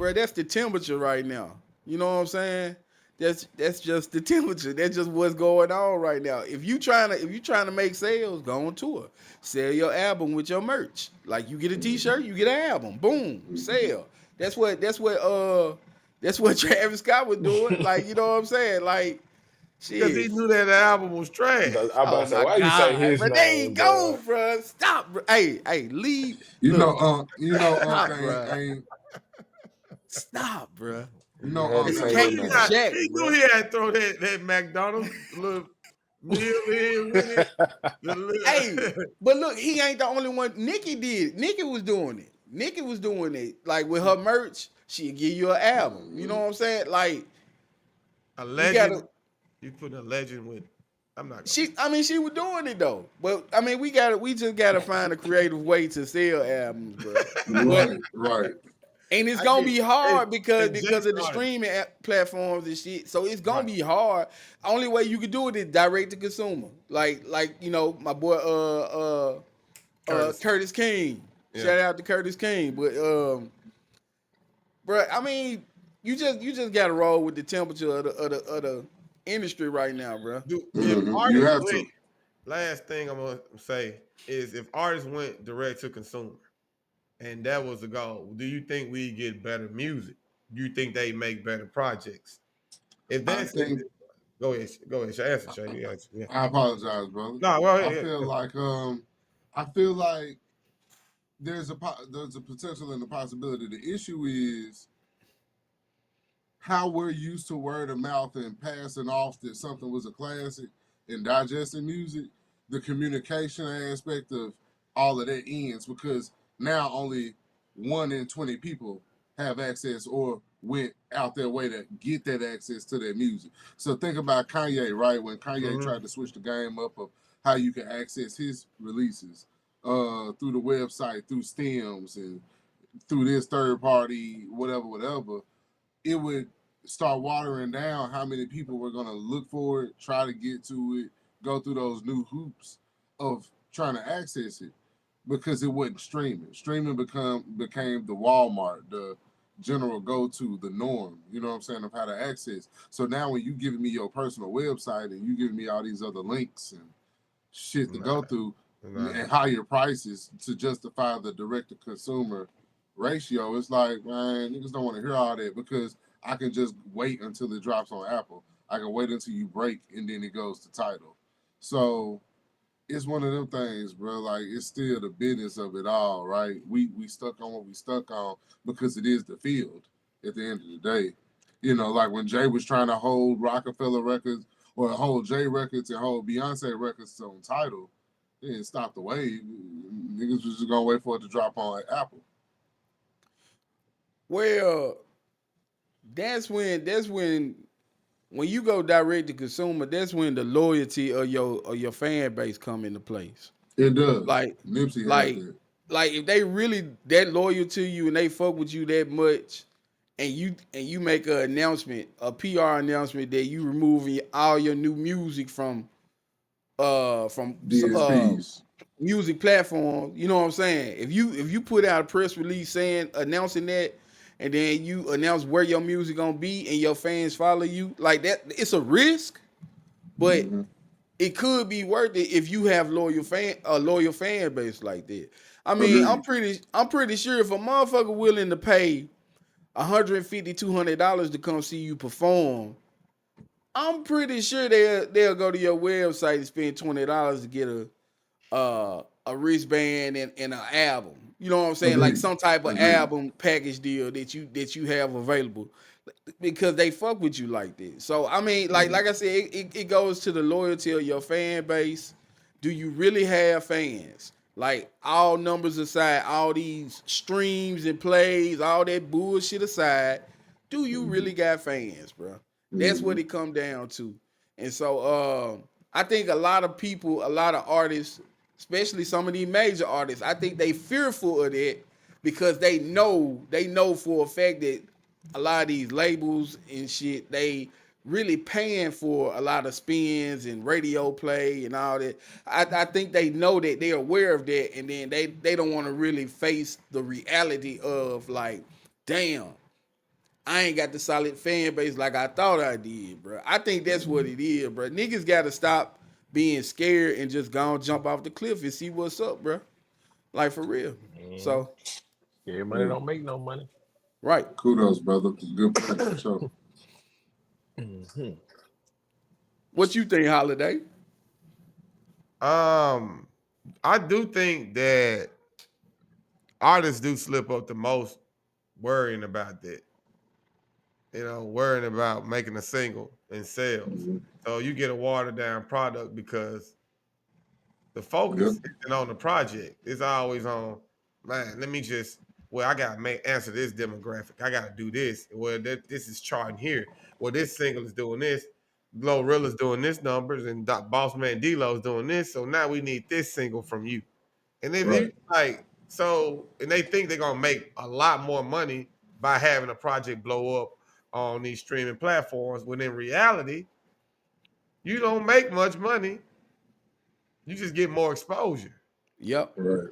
bro, that's the temperature right now. You know what I'm saying? That's just the temperature. That's just what's going on right now. If you trying to make sales, go on tour. Sell your album with your merch. Like you get a T-shirt, you get an album. Boom, sell. That's what Travis Scott was doing. Like you know what I'm saying? Like Because he shit. knew that the album was trash. I about Oh to say, my why you say God, his but there you name, go, bro? bro. Stop, bro. Hey, leave. You Look, know, Unc stop, bro. ain't Stop, bro. you You know, had to Unc It's He ain't say knew his like Cactus that. name. Jack, he knew bro. he had to throw that McDonald's little meal in with it. The Hey, little but look, he ain't the only one. Nikki did. Nikki was doing it. Nikki was doing it. Like with her merch, she'd give you an album. You know what I'm saying? Like a you gotta. legend. You put a legend with. I'm not gonna. She was doing it though. But I mean, we just gotta find a creative way to sell albums, bro. But Right. and it's I gonna get be hard because and Jay because of the started. streaming platforms and shit. So it's gonna Right. be hard. Only way you can do it is direct to consumer. Like you know my boy Curtis. Curtis King. Yeah. Shout out to Curtis King. But bro, I mean you just gotta roll with the temperature of the industry right now, bro. Do if You artists have went, to. last thing I'm gonna say is if artists went direct to consumer and that was the goal, do you think we get better music? Do you think they make better projects? If I that's if, think go ahead, answer, Shay. You answer, yeah. I apologize, brother. No, go I ahead. feel Yeah. like I feel like there's a potential and a possibility. The issue is how we're used to word of mouth and passing off that something was a classic and digesting music. The communication aspect of all of that ends because now only 1 in 20 people have access or went out their way to get that access to their music. So think about Kanye, right? When Kanye Mm-hmm. tried to switch the game up of how you can access his releases through the website, through stems, and through this third party, whatever, it would start watering down how many people were going to look for it, try to get to it, go through those new hoops of trying to access it because it wasn't streaming. Streaming became the Walmart, the general go-to, the norm, you know what I'm saying, of how to access. So now when you giving me your personal website and you giving me all these other links and shit to Nah, go through nah. and higher prices to justify the direct to consumer ratio, it's like, man, niggas don't want to hear all that because I can just wait until it drops on Apple. I can wait until you break and then it goes to title. So it's one of them things, bro. Like it's still the business of it all, right? We stuck on what we stuck on because it is the field at the end of the day. You know, like when Jay was trying to hold Rockefeller Records or hold Jay Records and hold Beyonce Records on title, they didn't stop the wave. Niggas was just gonna wait for it to drop on Apple. Well, that's when you go direct to consumer, that's when the loyalty of your fan base come into place. It does. Like Nipsey had like that. like if they really that loyal to you and they fuck with you that much and you make an announcement, a PR announcement that you removing all your new music from DSPs. music platform, you know what I'm saying? If you put out a press release saying announcing that, and then you announce where your music gonna be, and your fans follow you like that, it's a risk, but Mm-hmm. it could be worth it if you have loyal fan base like that. I mean, I'm Agreed. pretty I'm pretty sure if a motherfucker willing to pay 150 $200 to come see you perform, I'm pretty sure they'll go to your website and spend $20 to get a wristband and an album. You know what I'm saying? Like Agreed. some type of Agreed. album package deal that you have available because they fuck with you like this. So I mean, like Mm-hmm. like I said, it goes to the loyalty of your fan base. Do you really have fans? Like all numbers aside, all these streams and plays, all that bullshit aside, do you Mm-hmm. really got fans, bro? That's Mm-hmm. what it come down to. And so I think a lot of people, a lot of artists, especially some of these major artists, I think they fearful of that because they know for a fact that a lot of these labels and shit, they really paying for a lot of spins and radio play and all that. I think they know that they're aware of that, and then they don't want to really face the reality of like, damn, I ain't got the solid fan base like I thought I did, bro. I think that's what it is, bro. Niggas got to stop being scared and just go and jump off the cliff and see what's up, bro. Like for real. So, Yeah, money don't make no money. right. Kudos, brother. Good point for sure. What you think, Holiday? I do think that artists do slip up the most worrying about that. You know, worrying about making a single and sales. So you get a watered down product because the focus isn't on the project. It's always on, man, let me just, well, I gotta answer this demographic. I gotta do this. Well, this is charting here. Well, this single is doing this. Glorilla's doing this numbers, and Boss Man D-Lo's doing this. So now we need this single from you. And if you and they think they're gonna make a lot more money by having a project blow up on these streaming platforms, when in reality, you don't make much money. You just get more exposure. Yep. Right.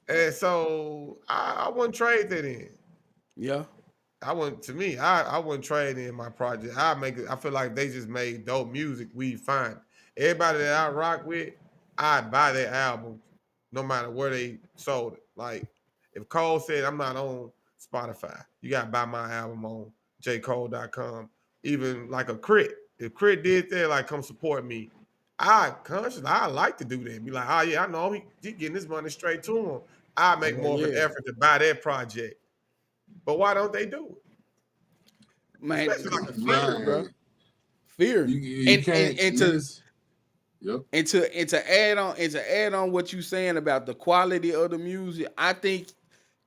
And so I wouldn't trade that in. Yeah. I wouldn't trade in my project. I feel like they just made dope music. We find everybody that I rock with, I'd buy their album no matter where they sold it. Like if Cole said I'm not on Spotify, you gotta buy my album on jcole.com. Even like a Crit. If Crit did that, like come support me, I like to do that. Be like, oh yeah, I know he getting this money straight to him. I make more of an effort to buy that project. But why don't they do it? Man, Especially like a fear, bro. Fear. You can't. And to add on what you saying about the quality of the music, I think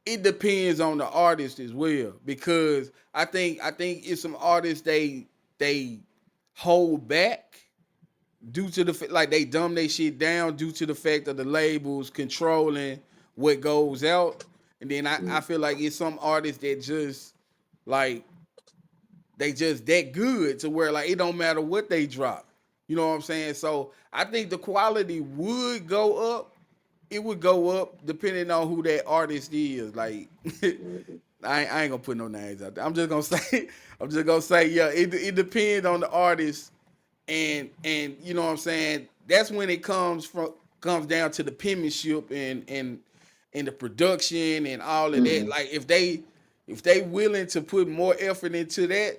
it depends on the artist as well, because I think it's some artists they hold back due to the like they dumb they shit down due to the fact of the labels controlling what goes out, and then I feel like it's some artists that just like they just that good to where like it don't matter what they drop. You know what I'm saying? So I think the quality would go up. It would go up depending on who that artist is. Like I ain't gonna put no names out there. I'm just gonna say yeah, it depends on the artist, and you know what I'm saying? That's when it comes down to the penmanship and the production and all of that. Like if they willing to put more effort into that,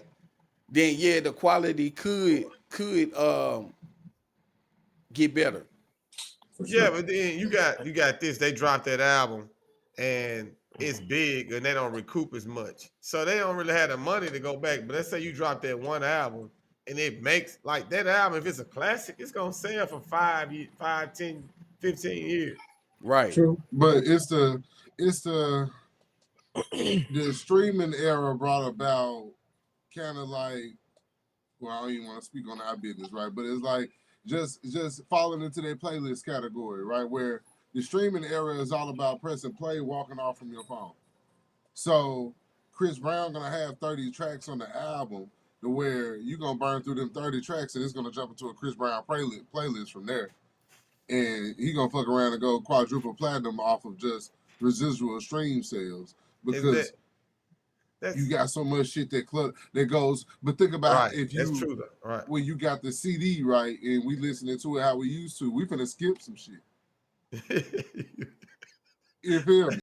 then yeah, the quality could get better. Yeah, but then you got this. They dropped that album and it's big and they don't recoup as much. So they don't really have the money to go back. But let's say you drop that one album and it makes like that album, if it's a classic, it's gonna sell for 5, 10, 15 years. Right. True. But it's the the streaming era brought about kind of like, well, I don't even want to speak on our business, right? But it's like just falling into their playlist category, right? Where the streaming era is all about pressing play, walking off from your phone. So Chris Brown gonna have 30 tracks on the album to where you gonna burn through them 30 tracks and it's gonna jump into a Chris Brown playlist from there. And he gonna fuck around and go quadruple platinum off of just residual stream sales because you got so much shit that goes. But think about if you, that's true though. Right. When you got the CD right and we listening to it how we used to, we finna skip some shit. You feel me?